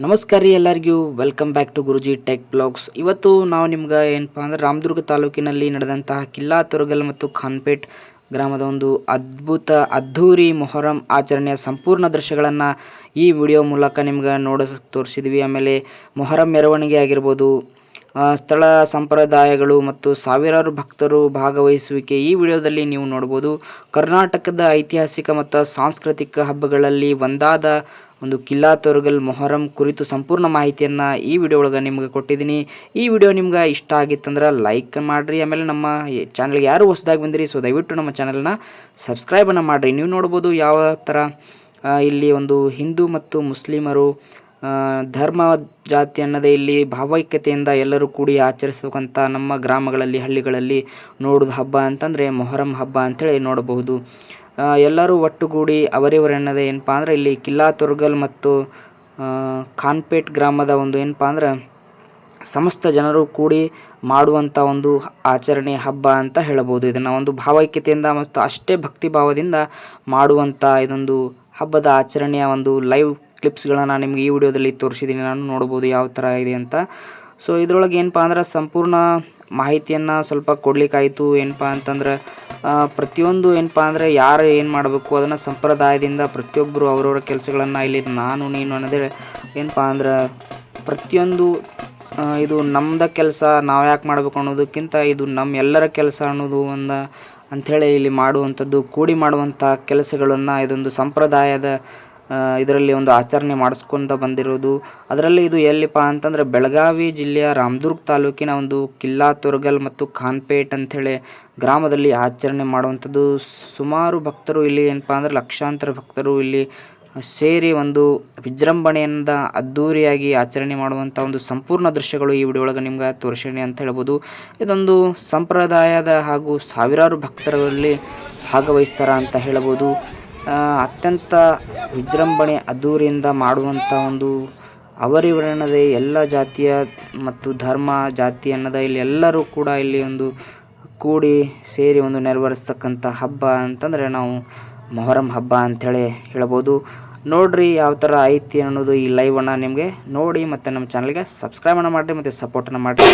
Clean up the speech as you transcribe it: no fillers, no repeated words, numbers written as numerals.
ನಮಸ್ಕಾರ ರೀ ಎಲ್ಲರಿಗೂ welcome back to Guruji tech blogs. ಇವತ್ತು ನಾವು ನಿಮ್ಗೆ ಏನಪ್ಪ ಅಂದ್ರೆ ರಾಮದುರ್ಗ ತಾಲೂಕಿನಲ್ಲಿ ನಡೆದಂತಹ ಕಿಲ್ಲಾ ತೊರಗಲ್ ಮತ್ತು ಖಾನ್ಪೇಟ್ ಗ್ರಾಮದ ಒಂದು ಅದ್ಧೂರಿ ಮೊಹರಂ ಆಚರಣೆಯ ಸಂಪೂರ್ಣ ದೃಶ್ಯಗಳನ್ನು ಈ ವಿಡಿಯೋ ಮೂಲಕ ನಿಮ್ಗೆ ತೋರಿಸಿದ್ವಿ. ಆಮೇಲೆ ಮೊಹರಂ ಮೆರವಣಿಗೆ ಆಗಿರ್ಬೋದು, ಸ್ಥಳ ಸಂಪ್ರದಾಯಗಳು ಮತ್ತು ಸಾವಿರಾರು ಭಕ್ತರು ಭಾಗವಹಿಸುವಿಕೆ ಈ ವಿಡಿಯೋದಲ್ಲಿ ನೀವು ನೋಡ್ಬೋದು. ಕರ್ನಾಟಕದ ಐತಿಹಾಸಿಕ ಮತ್ತು ಸಾಂಸ್ಕೃತಿಕ ಹಬ್ಬಗಳಲ್ಲಿ ಒಂದಾದ ಒಂದು ಕಿಲ್ಲಾ ತೊರಗಲ್ ಮೊಹರಂ ಕುರಿತು ಸಂಪೂರ್ಣ ಮಾಹಿತಿಯನ್ನು ಈ ವಿಡಿಯೋ ಒಳಗೆ ನಿಮ್ಗೆ ಕೊಟ್ಟಿದ್ದೀನಿ. ಈ ವಿಡಿಯೋ ನಿಮ್ಗೆ ಇಷ್ಟ ಆಗಿತ್ತಂದ್ರೆ ಲೈಕ್ ಮಾಡಿರಿ. ಆಮೇಲೆ ನಮ್ಮ ಚಾನಲ್ಗೆ ಯಾರು ಹೊಸದಾಗಿ ಬಂದಿರಿ ಸೊ ದಯವಿಟ್ಟು ನಮ್ಮ ಚಾನಲ್ನ ಸಬ್ಸ್ಕ್ರೈಬನ್ನು ಮಾಡಿರಿ. ನೀವು ನೋಡ್ಬೋದು ಯಾವ ಥರ ಇಲ್ಲಿ ಒಂದು ಹಿಂದೂ ಮತ್ತು ಮುಸ್ಲಿಮರು ಧರ್ಮ ಜಾತಿ ಅನ್ನೋದೇ ಇಲ್ಲಿ ಭಾವೈಕ್ಯತೆಯಿಂದ ಎಲ್ಲರೂ ಕೂಡಿ ಆಚರಿಸತಕ್ಕಂಥ ನಮ್ಮ ಗ್ರಾಮಗಳಲ್ಲಿ ಹಳ್ಳಿಗಳಲ್ಲಿ ನೋಡೋದು ಹಬ್ಬ ಅಂತಂದರೆ ಮೊಹರಂ ಹಬ್ಬ ಅಂಥೇಳಿ ನೋಡಬಹುದು. ಎಲ್ಲರೂ ಒಟ್ಟುಗೂಡಿ ಅವರಿವರೆನ್ನದೇ ಏನಪ್ಪ ಅಂದರೆ ಇಲ್ಲಿ ಕಿಲ್ಲಾ ತೊರಗಲ್ ಮತ್ತು ಖಾನ್ಪೇಟ್ ಗ್ರಾಮದ ಒಂದು ಏನಪ್ಪ ಅಂದ್ರೆ ಸಮಸ್ತ ಜನರು ಕೂಡಿ ಮಾಡುವಂಥ ಒಂದು ಆಚರಣೆ ಹಬ್ಬ ಅಂತ ಹೇಳಬಹುದು. ಇದನ್ನು ಒಂದು ಭಾವೈಕ್ಯತೆಯಿಂದ ಮತ್ತು ಅಷ್ಟೇ ಭಕ್ತಿ ಭಾವದಿಂದ ಮಾಡುವಂಥ ಇದೊಂದು ಹಬ್ಬದ ಆಚರಣೆಯ ಒಂದು ಲೈವ್ ಕ್ಲಿಪ್ಸ್ಗಳನ್ನು ನಿಮಗೆ ಈ ವಿಡಿಯೋದಲ್ಲಿ ತೋರಿಸಿದ್ದೀನಿ. ನಾನು ನೋಡ್ಬೋದು ಯಾವ ಥರ ಇದೆ ಅಂತ. ಸೊ ಇದರೊಳಗೆ ಏನಪ್ಪ ಅಂದ್ರೆ ಸಂಪೂರ್ಣ ಮಾಹಿತಿಯನ್ನು ಸ್ವಲ್ಪ ಕೊಡಲಿಕ್ಕಾಯಿತು. ಏನಪ್ಪ ಅಂತಂದ್ರೆ ಪ್ರತಿಯೊಂದು ಏನಪ್ಪ ಅಂದರೆ ಯಾರು ಏನು ಮಾಡಬೇಕು ಅದನ್ನು ಸಂಪ್ರದಾಯದಿಂದ ಪ್ರತಿಯೊಬ್ಬರು ಅವರವರ ಕೆಲಸಗಳನ್ನು ಇಲ್ಲಿ ನಾನು ನೀನು ಅನ್ನೋದೇ ಏನಪ್ಪ ಅಂದ್ರೆ ಪ್ರತಿಯೊಂದು ಇದು ನಮ್ಮದ ಕೆಲಸ ನಾವು ಯಾಕೆ ಮಾಡಬೇಕು ಅನ್ನೋದಕ್ಕಿಂತ ಇದು ನಮ್ಮ ಎಲ್ಲರ ಕೆಲಸ ಅನ್ನೋದು ಅಂಥೇಳಿ ಇಲ್ಲಿ ಮಾಡುವಂಥದ್ದು ಕೂಡಿ ಮಾಡುವಂಥ ಕೆಲಸಗಳನ್ನು ಇದೊಂದು ಸಂಪ್ರದಾಯದ ಇದರಲ್ಲಿ ಒಂದು ಆಚರಣೆ ಮಾಡಿಸ್ಕೊಂತ ಬಂದಿರೋದು. ಅದರಲ್ಲಿ ಇದು ಎಲ್ಲಿಪ್ಪ ಅಂತಂದರೆ ಬೆಳಗಾವಿ ಜಿಲ್ಲೆಯ ರಾಮದುರ್ಗ ತಾಲೂಕಿನ ಒಂದು ಕಿಲ್ಲಾ ತೊರಗಲ್ ಮತ್ತು ಖಾನ್ಪೇಟ್ ಅಂಥೇಳಿ ಗ್ರಾಮದಲ್ಲಿ ಆಚರಣೆ ಮಾಡುವಂಥದ್ದು. ಸುಮಾರು ಭಕ್ತರು ಇಲ್ಲಿ ಏನಪ್ಪ ಅಂದರೆ ಲಕ್ಷಾಂತರ ಭಕ್ತರು ಇಲ್ಲಿ ಸೇರಿ ಒಂದು ವಿಜೃಂಭಣೆಯಿಂದ ಅದ್ಧೂರಿಯಾಗಿ ಆಚರಣೆ ಮಾಡುವಂಥ ಒಂದು ಸಂಪೂರ್ಣ ದೃಶ್ಯಗಳು ಈ ವಿಡಿಯೋ ಒಳಗೆ ನಿಮ್ಗೆ ತೋರಿಸೀನಿ ಅಂತ ಹೇಳ್ಬೋದು. ಇದೊಂದು ಸಂಪ್ರದಾಯದ ಹಾಗೂ ಸಾವಿರಾರು ಭಕ್ತರಲ್ಲಿ ಭಾಗವಹಿಸ್ತಾರ ಅಂತ ಹೇಳ್ಬೋದು. ಅತ್ಯಂತ ವಿಜೃಂಭಣೆ ಅದ್ಧೂರಿಯಿಂದ ಮಾಡುವಂಥ ಒಂದು ಅವರಿವರನ್ನದೇ ಎಲ್ಲ ಜಾತಿಯ ಮತ್ತು ಧರ್ಮ ಜಾತಿ ಅನ್ನೋದ ಇಲ್ಲಿ ಎಲ್ಲರೂ ಕೂಡ ಇಲ್ಲಿ ಒಂದು ಕೂಡಿ ಸೇರಿ ಒಂದು ನೆರವೇರಿಸ್ತಕ್ಕಂಥ ಹಬ್ಬ ಅಂತಂದರೆ ನಾವು ಮೊಹರಂ ಹಬ್ಬ ಅಂಥೇಳಿ ಹೇಳ್ಬೋದು. ನೋಡಿರಿ ಯಾವ ಥರ ಐತಿ ಅನ್ನೋದು ಈ ಲೈವನ್ನು ನಿಮಗೆ ನೋಡಿ ಮತ್ತು ನಮ್ಮ ಚಾನಲ್ಗೆ ಸಬ್ಸ್ಕ್ರೈಬನ್ನು ಮಾಡಿರಿ ಮತ್ತು ಸಪೋರ್ಟನ್ನು ಮಾಡಿರಿ.